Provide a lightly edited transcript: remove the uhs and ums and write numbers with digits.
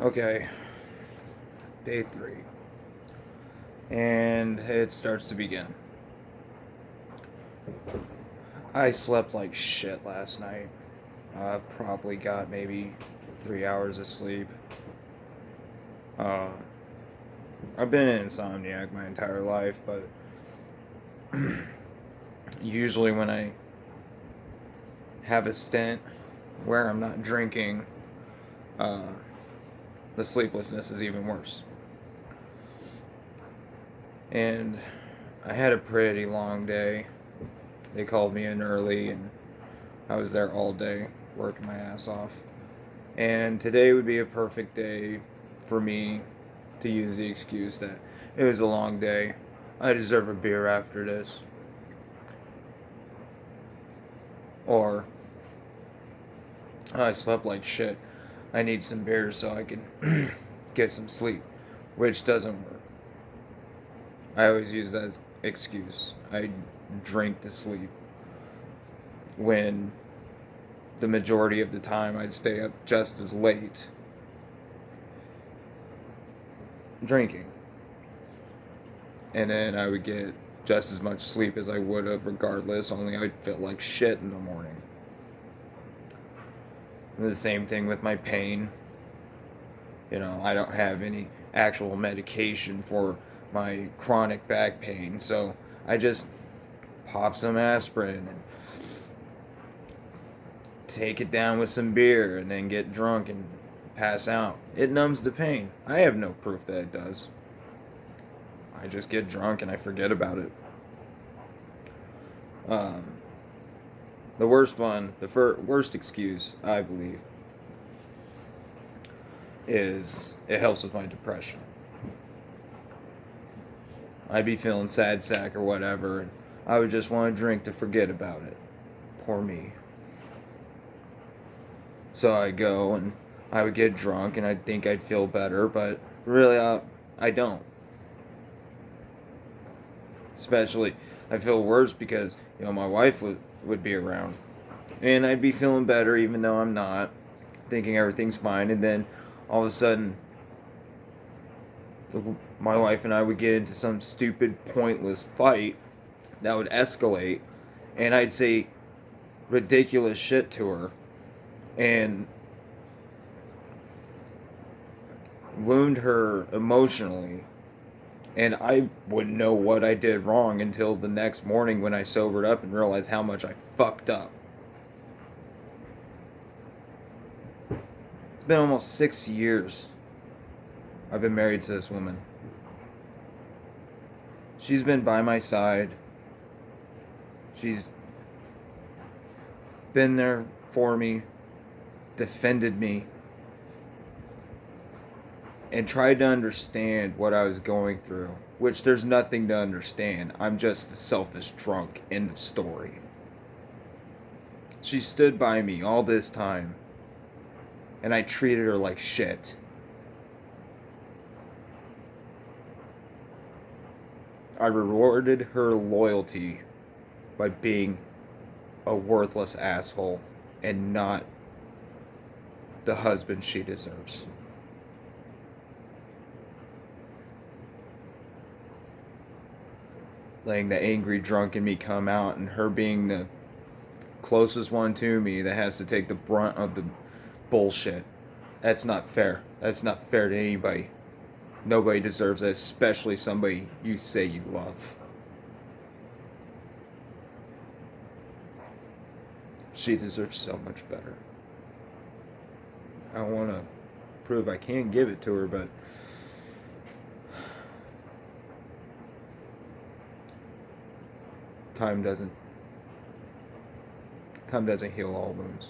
Okay, day 3. And it starts to begin. I slept like shit last night. Probably got maybe 3 hours of sleep. Uh, I've been an insomniac my entire life, but usually when I have a stint where I'm not drinking, uh, the sleeplessness is even worse. And I had a pretty long day. They called me in early and I was there all day working my ass off. And today would be a perfect day for me to use the excuse that it was a long day. I deserve a beer after this. Or I slept like shit. I need some beers so I can get some sleep, which doesn't work. I always use that excuse. I drink to sleep when the majority of the time I'd stay up just as late drinking. And then I would get just as much sleep as I would have regardless, only I'd feel like shit in the morning. And the same thing with my pain. I don't have any actual medication for my chronic back pain, so I just pop some aspirin and take it down with some beer and then get drunk and pass out. It numbs the pain. I have no proof that it does. I just get drunk and I forget about it. Um, the worst one, the worst excuse, I believe, is it helps with my depression. I'd be feeling sad sack or whatever, and I would just want to drink to forget about it. Poor me. So I'd go and I would get drunk and I'd think I'd feel better, but really I don't. Especially, I feel worse because, my wife would be around. And I'd be feeling better even though I'm not, thinking everything's fine, and then all of a sudden my wife and I would get into some stupid, pointless fight that would escalate, and I'd say ridiculous shit to her and wound her emotionally. And I wouldn't know what I did wrong until the next morning when I sobered up and realized how much I fucked up. It's been almost 6 years I've been married to this woman. She's been by my side. She's been there for me, defended me, and tried to understand what I was going through, which there's nothing to understand. I'm just a selfish drunk in the story. She stood by me all this time, and I treated her like shit. I rewarded her loyalty by being a worthless asshole and not the husband she deserves. Letting the angry drunk in me come out and her being the closest one to me that has to take the brunt of the bullshit. That's not fair. That's not fair to anybody. Nobody deserves that, especially somebody you say you love. She deserves so much better. I want to prove I can give it to her, but time doesn't heal all wounds.